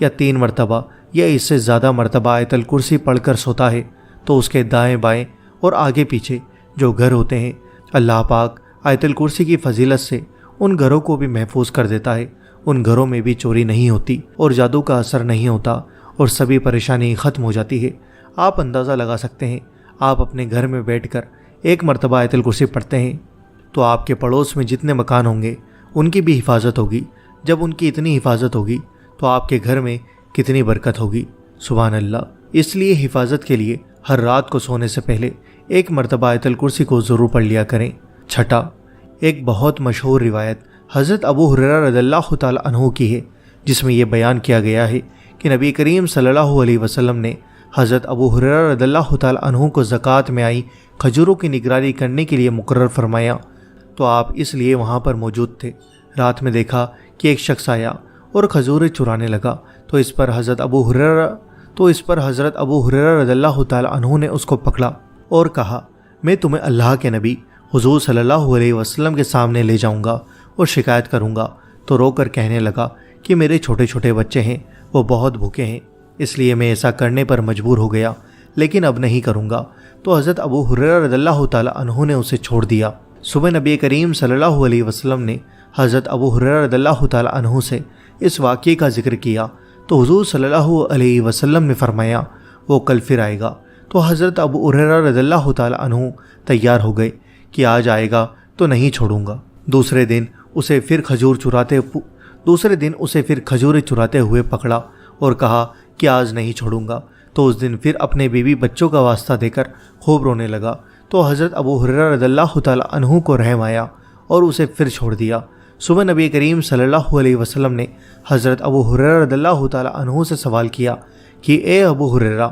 یا 3 مرتبہ یا اس سے زیادہ مرتبہ آیت الکرسی پڑھ کر سوتا ہے تو اس کے دائیں بائیں اور آگے پیچھے جو گھر ہوتے ہیں اللہ پاک آیت الکرسی کی فضیلت سے ان گھروں کو بھی محفوظ کر دیتا ہے۔ ان گھروں میں بھی چوری نہیں ہوتی اور جادو کا اثر نہیں ہوتا اور سبھی پریشانی ختم ہو جاتی ہے۔ آپ اندازہ لگا سکتے ہیں، آپ اپنے گھر میں بیٹھ کر 1 مرتبہ آیت الکرسی پڑھتے ہیں تو آپ کے پڑوس میں جتنے مکان ہوں گے ان کی بھی حفاظت ہوگی۔ جب ان کی اتنی حفاظت ہوگی تو آپ کے گھر میں کتنی برکت ہوگی۔ سبحان اللہ۔ اس لیے حفاظت کے لیے ہر رات کو سونے سے پہلے 1 مرتبہ آیت الکرسی کو ضرور پڑھ لیا کریں۔ چھٹا، ایک بہت مشہور روایت حضرت ابو ہریرہ رضی اللہ تعالی عنہ کی ہے، جس میں یہ بیان کیا گیا ہے کہ نبی کریم صلی اللہ علیہ وسلم نے حضرت ابو ہریرہ رضی اللہ تعالی عنہ کو زکوٰۃ میں آئی کھجوروں کی نگرانی کرنے کے لیے مقرر فرمایا تو آپ اس لیے وہاں پر موجود تھے۔ رات میں دیکھا کہ ایک شخص آیا اور کھجوریں چرانے لگا تو اس پر حضرت ابو ہریرہ رضی اللہ تعالی عنہ نے اس کو پکڑا اور کہا، میں تمہیں اللہ کے نبی حضور صلی اللہ علیہ وسلم کے سامنے لے جاؤں گا اور شکایت کروں گا۔ تو رو کر کہنے لگا کہ میرے چھوٹے چھوٹے بچے ہیں، وہ بہت بھوکے ہیں، اس لیے میں ایسا کرنے پر مجبور ہو گیا، لیکن اب نہیں کروں گا۔ تو حضرت ابو ہریرہ رضی اللہ تعالی عنہ نے اسے چھوڑ دیا۔ صبح نبی کریم صلی اللہ علیہ وسلم نے حضرت ابو ہریرہ رضی اللہ تعالی عنہ سے اس واقعے کا ذکر کیا تو حضور صلی اللہ علیہ وسلم نے فرمایا، وہ کل پھر آئے گا۔ تو حضرت ابو ہریرہ رضی اللہ تعالی عنہ تیار ہو گئے کہ آج آئے گا تو نہیں چھوڑوں گا۔ دوسرے دن اسے پھر کھجوریں چراتے ہوئے پکڑا اور کہا کہ آج نہیں چھوڑوں گا۔ تو اس دن پھر اپنے بیوی بچوں کا واسطہ دے کر خوب رونے لگا تو حضرت ابو ہریرہ رضی اللہ تعالی عنہ کو رحم آیا اور اسے پھر چھوڑ دیا۔ صبح نبی کریم صلی اللہ علیہ وسلم نے حضرت ابو ہریرہ رضی اللہ تعالی عنہ سے سوال کیا کہ اے ابو ہریرہ،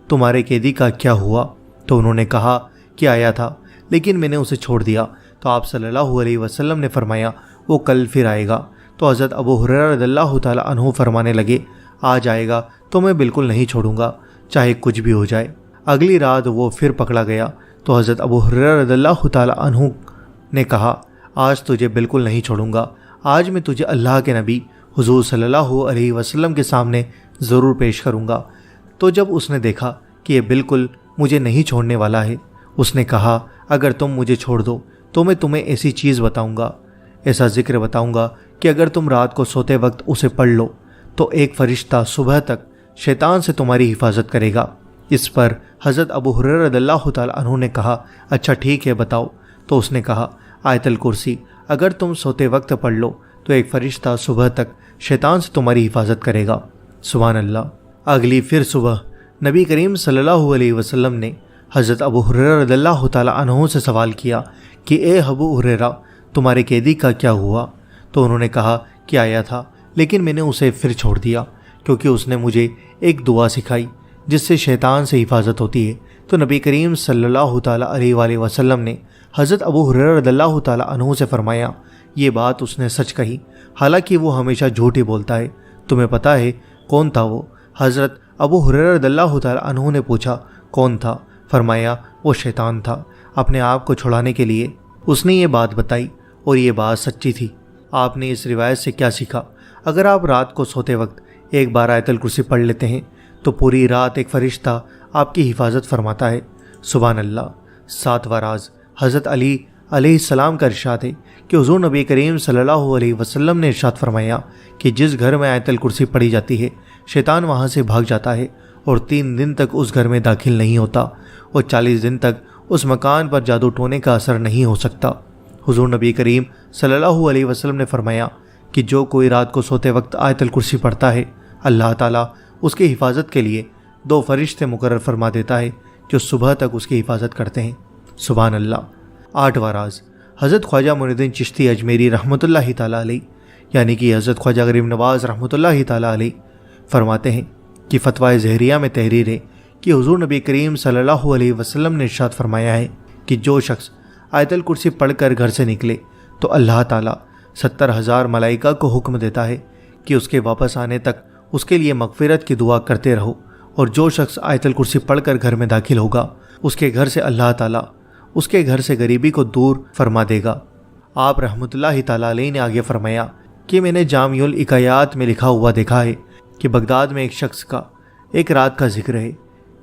تمہارے قیدی کا کیا ہوا؟ تو انہوں نے کہا کہ آیا تھا لیکن میں نے اسے چھوڑ دیا۔ تو آپ صلی اللہ علیہ وسلم نے فرمایا، وہ کل پھر آئے گا۔ تو حضرت ابو ہریرہ رضی اللہ تعالی عنہ فرمانے لگے، آج آئے گا تو میں بالکل نہیں چھوڑوں گا، چاہے کچھ بھی ہو جائے۔ اگلی رات وہ پھر پکڑا گیا تو حضرت ابو ہریرہ رضی اللہ تعالی عنہ نے کہا، آج تجھے بالکل نہیں چھوڑوں گا، آج میں تجھے اللہ کے نبی حضور صلی اللہ علیہ وسلم کے سامنے ضرور پیش کروں گا۔ تو جب اس نے دیکھا کہ یہ بالکل مجھے نہیں چھوڑنے والا ہے، اس نے کہا، اگر تم مجھے چھوڑ دو تو میں تمہیں ایسی چیز بتاؤں گا، ایسا ذکر بتاؤں گا کہ اگر تم رات کو سوتے وقت اسے پڑھ لو تو ایک فرشتہ صبح تک شیطان سے تمہاری حفاظت کرے گا۔ اس پر حضرت ابو ہریرہ رضی اللہ تعالی عنہ نے کہا، اچھا ٹھیک ہے بتاؤ۔ تو اس نے کہا، آیت الکرسی اگر تم سوتے وقت پڑھ لو تو ایک فرشتہ صبح تک شیطان سے تمہاری حفاظت کرے گا۔ سبحان اللہ۔ اگلی پھر صبح نبی کریم صلی اللہ علیہ وسلم نے حضرت ابو ہریرہ رضی اللہ تعالی عنہ سے سوال کیا کہ اے ابو ہریرہ، تمہارے قیدی کا کیا ہوا؟ تو انہوں نے کہا کہ آیا تھا لیکن میں نے اسے پھر چھوڑ دیا کیونکہ اس نے مجھے ایک دعا سکھائی جس سے شیطان سے حفاظت ہوتی ہے۔ تو نبی کریم صلی اللہ تعالی علیہ وآلہ وسلم نے حضرت ابو ہریرہ رضی اللہ تعالی عنہ سے فرمایا، یہ بات اس نے سچ کہی، حالانکہ وہ ہمیشہ جھوٹ ہی بولتا ہے۔ تمہیں پتہ ہے کون تھا وہ؟ حضرت ابو ہریرہ رضی اللہ تعالی عنہ نے پوچھا، کون تھا؟ فرمایا، وہ شیطان تھا۔ اپنے آپ کو چھڑانے کے لیے اس نے یہ بات بتائی اور یہ بات سچی تھی۔ آپ نے اس روایت سے کیا سیکھا؟ اگر آپ رات کو سوتے وقت ایک بار آیت الکرسی پڑھ لیتے ہیں تو پوری رات ایک فرشتہ آپ کی حفاظت فرماتا ہے۔ سبحان اللہ۔ 7واں راز حضرت علی علیہ السلام کا ارشاد ہے کہ حضور نبی کریم صلی اللہ علیہ وسلم نے ارشاد فرمایا کہ جس گھر میں آیت الکرسی پڑھی جاتی ہے شیطان وہاں سے بھاگ جاتا ہے اور 3 دن تک اس گھر میں داخل نہیں ہوتا اور 40 دن تک اس مکان پر جادو ٹونے کا اثر نہیں ہو سکتا۔ حضور نبی کریم صلی اللہ علیہ وسلم نے فرمایا کہ جو کوئی رات کو سوتے وقت آیت الکرسی پڑھتا ہے اللہ تعالیٰ اس کی حفاظت کے لیے 2 فرشتے مقرر فرما دیتا ہے جو صبح تک اس کی حفاظت کرتے ہیں۔ سبحان اللہ۔ 8واں راز حضرت خواجہ معین الدین چشتی اجمیری رحمۃ اللہ تعالیٰ علیہ یعنی کہ حضرت خواجہ غریب نواز رحمۃ اللہ تعالیٰ علیہ فرماتے ہیں کہ فتویٰ زہریہ میں تحریر ہے کہ حضور نبی کریم صلی اللہ علیہ وسلم نے ارشاد فرمایا ہے کہ جو شخص آیت الکرسی پڑھ کر گھر سے نکلے تو اللہ تعالیٰ 70,000 ملائکہ کو حکم دیتا ہے کہ اس کے واپس آنے تک اس کے لیے مغفرت کی دعا کرتے رہو، اور جو شخص آیت الکرسی پڑھ کر گھر میں داخل ہوگا اس کے گھر سے اللہ تعالیٰ اس کے گھر سے غریبی کو دور فرما دے گا۔ آپ رحمۃ اللہ تعالیٰ علیہ نے آگے فرمایا کہ میں نے جامع الحکایات میں لکھا ہوا دیکھا ہے کہ بغداد میں ایک شخص کا ایک رات کا ذکر ہے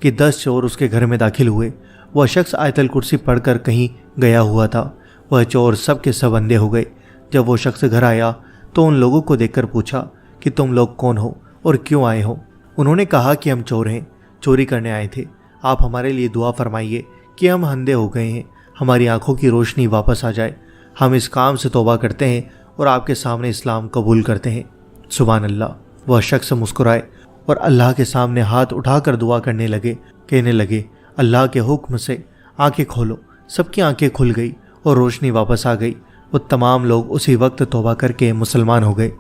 کہ 10 چور اس کے گھر میں داخل ہوئے۔ وہ شخص آیت الکرسی پڑھ کر کہیں گیا ہوا تھا۔ وہ چور سب کے سب اندھے ہو گئے۔ جب وہ شخص گھر آیا تو ان لوگوں کو دیکھ کر پوچھا کہ تم لوگ کون ہو اور کیوں آئے ہو؟ انہوں نے کہا کہ ہم چور ہیں، چوری کرنے آئے تھے۔ آپ ہمارے لیے دعا فرمائیے کہ ہم اندھے ہو گئے ہیں، ہماری آنکھوں کی روشنی واپس آ جائے۔ ہم اس کام سے توبہ کرتے ہیں اور آپ کے سامنے اسلام قبول کرتے ہیں۔ سبحان اللہ۔ وہ شخص مسکرائے اور اللہ کے سامنے ہاتھ اٹھا کر دعا کرنے لگے، کہنے لگے اللہ کے حکم سے آنکھیں کھولو۔ سب کی آنکھیں کھل گئی اور روشنی واپس آ گئی۔ وہ تمام لوگ اسی وقت توبہ کر کے مسلمان ہو گئے۔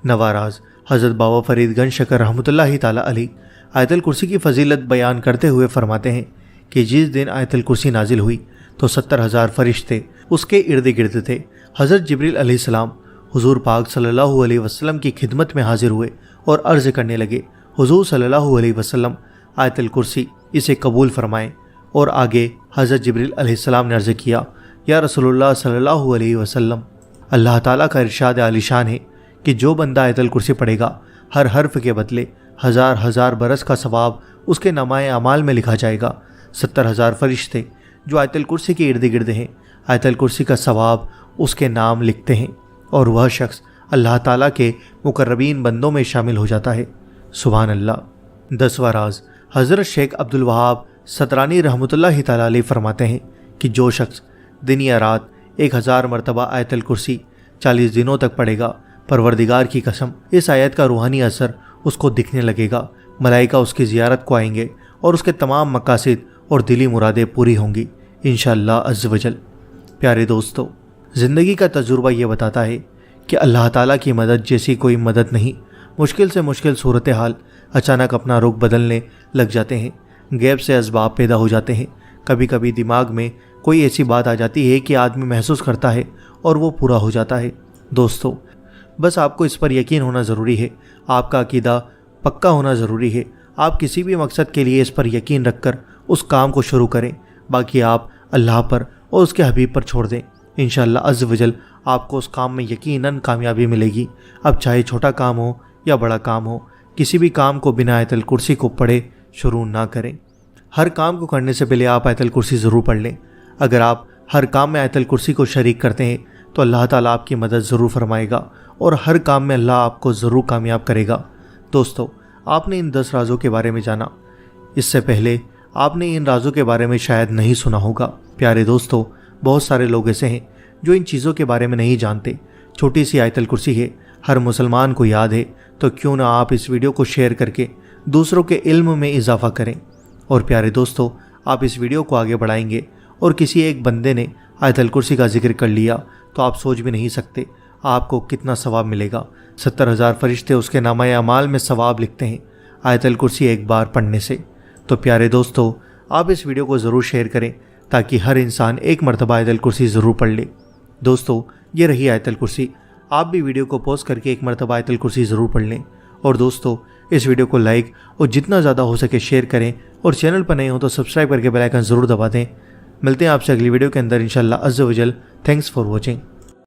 نواراز حضرت بابا فرید گنج شکر رحمۃ اللہ تعالی علیہ آیت الکرسی کی فضیلت بیان کرتے ہوئے فرماتے ہیں کہ جس دن آیت الکرسی نازل ہوئی تو 70,000 فرشتے اس کے ارد گرد تھے۔ حضرت جبریل علیہ السلام حضور پاک صلی اللہ علیہ وسلم کی خدمت میں حاضر ہوئے اور عرض کرنے لگے، حضور صلی اللہ علیہ وسلم آیت الکرسی اسے قبول فرمائیں۔ اور آگے حضرت جبریل علیہ السلام نے عرض کیا، یا رسول اللہ صلی اللہ علیہ وسلم، اللہ تعالیٰ کا ارشاد عالی شان ہے کہ جو بندہ آیت الکرسی پڑھے گا ہر حرف کے بدلے 1000 برس کا ثواب اس کے نامۂ اعمال میں لکھا جائے گا۔ 70,000 فرشتے جو آیت الکرسی کے ارد گرد ہیں آیت الکرسی کا ثواب اس کے نام لکھتے ہیں اور وہ شخص اللہ تعالیٰ کے مقربین بندوں میں شامل ہو جاتا ہے۔ سبحان اللہ۔ 10واں راز حضرت شیخ عبد الوہاب سترانی رحمۃ اللہ تعالیٰ علیہ فرماتے ہیں کہ جو شخص دن یا رات 1000 مرتبہ آیت الکرسی 40 دنوں تک پڑھے گا، پروردگار کی قسم اس آیت کا روحانی اثر اس کو دکھنے لگے گا۔ ملائکہ اس کی زیارت کو آئیں گے اور اس کے تمام مقاصد اور دلی مرادیں پوری ہوں گی انشاءاللہ عز و جل۔ پیارے دوستو، زندگی کا تجربہ یہ بتاتا ہے کہ اللہ تعالیٰ کی مدد جیسی کوئی مدد نہیں۔ مشکل سے مشکل صورتحال اچانک اپنا رخ بدلنے لگ جاتے ہیں، غیب سے اسباب پیدا ہو جاتے ہیں۔ کبھی کبھی دماغ میں کوئی ایسی بات آ جاتی ہے کہ آدمی محسوس کرتا ہے اور وہ پورا ہو جاتا ہے۔ دوستو، بس آپ کو اس پر یقین ہونا ضروری ہے، آپ کا عقیدہ پکا ہونا ضروری ہے۔ آپ کسی بھی مقصد کے لیے اس پر یقین رکھ کر اس کام کو شروع کریں، باقی آپ اللہ پر اور اس کے حبیب پر چھوڑ دیں۔ انشاءاللہ عز و جل آپ کو اس کام میں یقیناً کامیابی ملے گی۔ اب چاہے چھوٹا کام ہو یا بڑا کام ہو، کسی بھی کام کو بنا آیت الکرسی کو پڑھے شروع نہ کریں۔ ہر کام کو کرنے سے پہلے آپ آیت الکرسی ضرور پڑھ لیں۔ اگر آپ ہر کام میں آیت الکرسی کو شریک کرتے ہیں تو اللہ تعالیٰ آپ کی مدد ضرور فرمائے گا اور ہر کام میں اللہ آپ کو ضرور کامیاب کرے گا۔ دوستو، آپ نے ان 10 رازوں کے بارے میں جانا، اس سے پہلے آپ نے ان رازوں کے بارے میں شاید نہیں سنا ہوگا۔ پیارے دوستو، بہت سارے لوگ ایسے ہیں جو ان چیزوں کے بارے میں نہیں جانتے۔ چھوٹی سی آیت الکرسی ہے، ہر مسلمان کو یاد ہے، تو کیوں نہ آپ اس ویڈیو کو شیئر کر کے دوسروں کے علم میں اضافہ کریں۔ اور پیارے دوستو، آپ اس ویڈیو کو آگے بڑھائیں گے اور کسی ایک بندے نے آیت الکرسی کا ذکر کر لیا تو آپ سوچ بھی نہیں سکتے آپ کو کتنا ثواب ملے گا۔ 70,000 فرشتے اس کے نامۂ اعمال میں ثواب لکھتے ہیں آیت الکرسی ایک بار پڑھنے سے۔ تو پیارے دوستو، آپ اس ویڈیو کو ضرور شیئر کریں تاکہ ہر انسان ایک مرتبہ آیت الکرسی ضرور پڑھ لے۔ دوستو، یہ رہی آیت الکرسی۔ آپ بھی ویڈیو کو پوز کر کے ایک مرتبہ آیت الکرسی ضرور پڑھ لیں۔ اور دوستو، اس ویڈیو کو لائک اور جتنا زیادہ ہو سکے شیئر کریں، اور چینل پر نئے ہوں تو سبسکرائب کر کے بیل آئیکن ضرور دبا دیں۔ ملتے ہیں آپ سے اگلی ویڈیو کے اندر انشاءاللہ عز و جل۔ Thanks for watching.